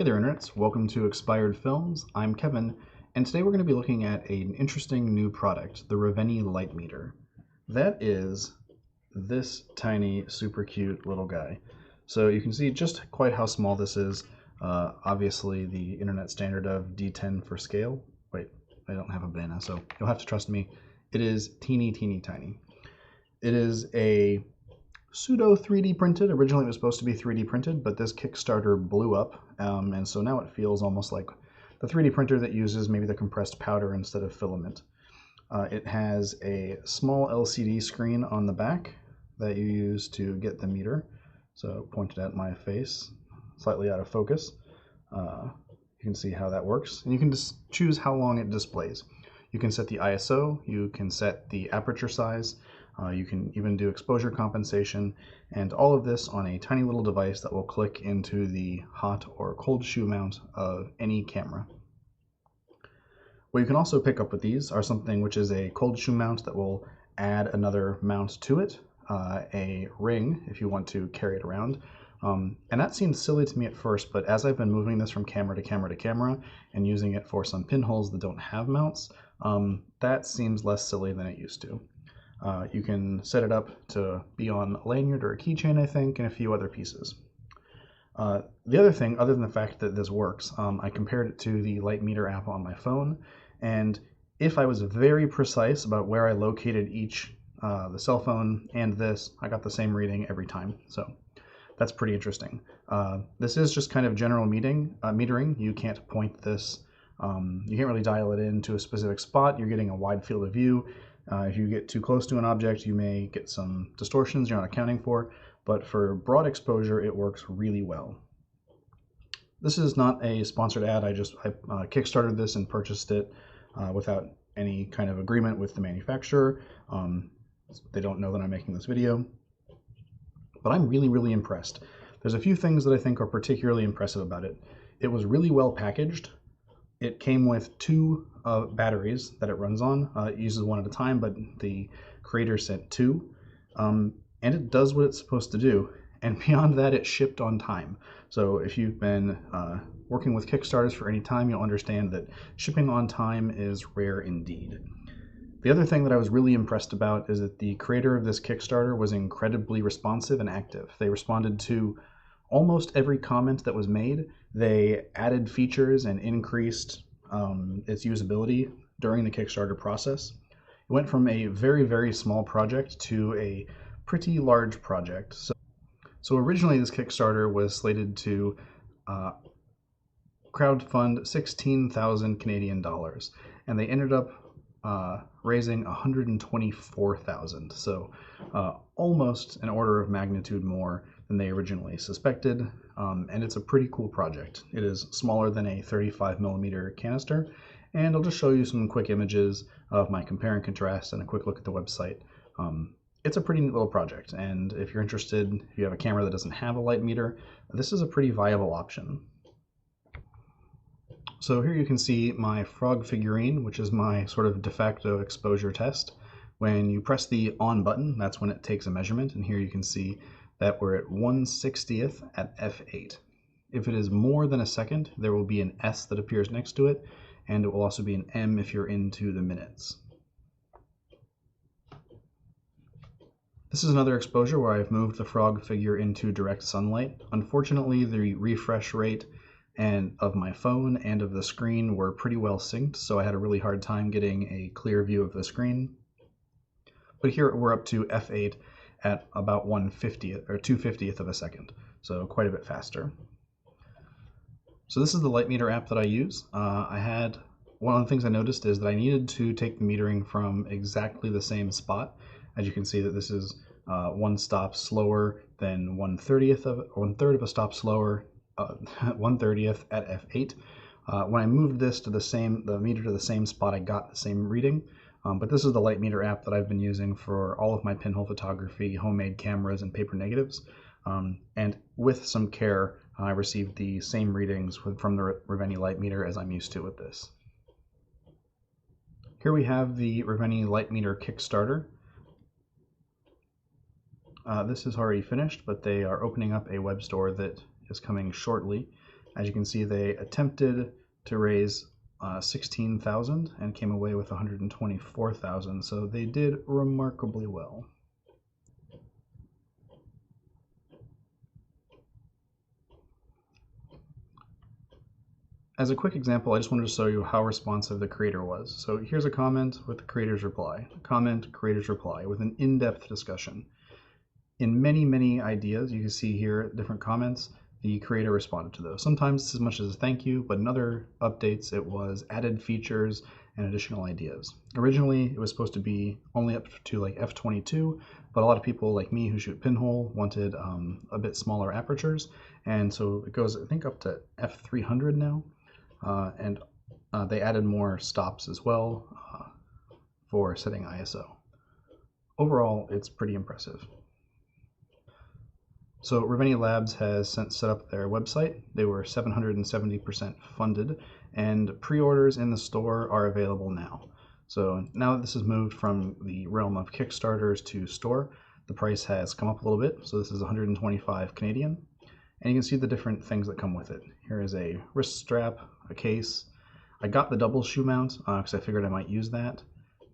Hey there, internets. Welcome to Expired Films. I'm Kevin, and today we're going to be looking at an interesting new product, the Reveni Lightmeter. That is this tiny, super cute little guy. So you can see just quite how small this is. Obviously, the internet standard of D10 for scale. Wait, I don't have a banana, so you'll have to trust me. It is teeny, teeny, tiny. It is a pseudo 3D printed. Originally it was supposed to be 3D printed, but this Kickstarter blew up, and so now it feels almost like the 3D printer that uses maybe the compressed powder instead of filament. It has a small LCD screen on the back that you use to get the meter. So pointed at my face, slightly out of focus. You can see how that works, and you can just choose how long it displays. You can set the ISO, you can set the aperture size, you can even do exposure compensation, and all of this on a tiny little device that will click into the hot or cold shoe mount of any camera. What you can also pick up with these are something which is a cold shoe mount that will add another mount to it, a ring if you want to carry it around. And that seemed silly to me at first, but as I've been moving this from camera to camera to camera and using it for some pinholes that don't have mounts, that seems less silly than it used to. You can set it up to be on a lanyard or a keychain, I think, and a few other pieces. The other thing, other than the fact that this works, I compared it to the Lightmeter app on my phone, and if I was very precise about where I located each, the cell phone and this, I got the same reading every time. So that's pretty interesting. This is just kind of general metering. You can't point this, you can't really dial it in to a specific spot. You're getting a wide field of view. If you get too close to an object, you may get some distortions you're not accounting for, but for broad exposure, it works really well. This is not a sponsored ad. I kickstarted this and purchased it without any kind of agreement with the manufacturer. They don't know that I'm making this video, but I'm really, really impressed. There's a few things that I think are particularly impressive about it. It was really well packaged. It came with two batteries that it runs on. It uses one at a time, but the creator sent two. And it does what it's supposed to do. And beyond that, it shipped on time. So if you've been working with Kickstarters for any time, you'll understand that shipping on time is rare indeed. The other thing that I was really impressed about is that the creator of this Kickstarter was incredibly responsive and active. They responded to almost every comment that was made. They added features and increased its usability during the Kickstarter process. It went from a very, very small project to a pretty large project. So originally this Kickstarter was slated to crowdfund 16,000 Canadian dollars, and they ended up raising 124,000. So almost an order of magnitude more than they originally suspected, and it's a pretty cool project. It is smaller than a 35mm canister, and I'll just show you some quick images of my compare and contrast and a quick look at the website. It's a pretty neat little project, and if you're interested, if you have a camera that doesn't have a light meter, this is a pretty viable option. So here you can see my frog figurine, which is my sort of de facto exposure test. When you press the on button, that's when it takes a measurement, and here you can see that we're at 1/60th at f8. If it is more than a second, there will be an S that appears next to it, and it will also be an M if you're into the minutes. This is another exposure where I've moved the frog figure into direct sunlight. Unfortunately, the refresh rate of my phone and of the screen were pretty well synced, so I had a really hard time getting a clear view of the screen. But here we're up to f8 at about 1/50th or 2/50th of a second, so quite a bit faster. So this is the Lightmeter app that I use. One of the things I noticed is that I needed to take the metering from exactly the same spot. As you can see, that this is one stop slower than 1/3 of a stop slower, 1/30th at f8. When I moved this to the meter to the same spot, I got the same reading. But this is the Lightmeter app that I've been using for all of my pinhole photography, homemade cameras, and paper negatives. And with some care, I received the same readings from the Reveni Lightmeter as I'm used to with this. Here we have the Reveni Lightmeter Kickstarter. This is already finished, but they are opening up a web store that is coming shortly. As you can see, they attempted to raise 16,000 and came away with 124,000, so they did remarkably well. As a quick example, I just wanted to show you how responsive the creator was. So here's a comment with the creator's reply. Comment, creator's reply, with an in-depth discussion. In many, many ideas, you can see here different comments, the creator responded to those. Sometimes as much as a thank you, but in other updates it was added features and additional ideas. Originally it was supposed to be only up to like f22, but a lot of people like me who shoot pinhole wanted a bit smaller apertures, and so it goes I think up to f300 now, and they added more stops as well for setting ISO. Overall, it's pretty impressive. So Reveni Labs has set up their website. They were 770% funded, and pre-orders in the store are available now. So now that this has moved from the realm of Kickstarters to store, the price has come up a little bit. So this is 125 Canadian, and you can see the different things that come with it. Here is a wrist strap, a case. I got the double shoe mount because I figured I might use that.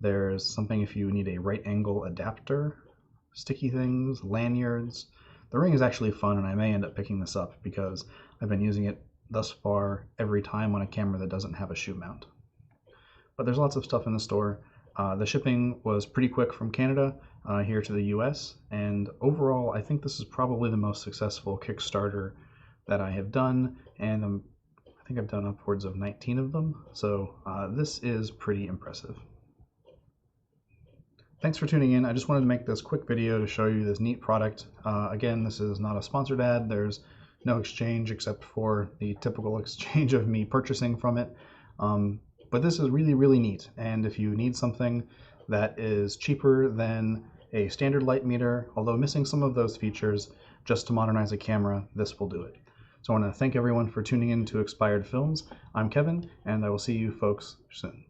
There's something if you need a right angle adapter, sticky things, lanyards. The ring is actually fun, and I may end up picking this up because I've been using it thus far every time on a camera that doesn't have a shoe mount. But there's lots of stuff in the store. The shipping was pretty quick from Canada here to the US, and overall I think this is probably the most successful Kickstarter that I have done, and I think I've done upwards of 19 of them, so this is pretty impressive. Thanks for tuning in. I just wanted to make this quick video to show you this neat product. Again, this is not a sponsored ad. There's no exchange except for the typical exchange of me purchasing from it. But this is really, really neat. And if you need something that is cheaper than a standard light meter, although missing some of those features, just to modernize a camera, this will do it. So I want to thank everyone for tuning in to Expired Films. I'm Kevin, and I will see you folks soon.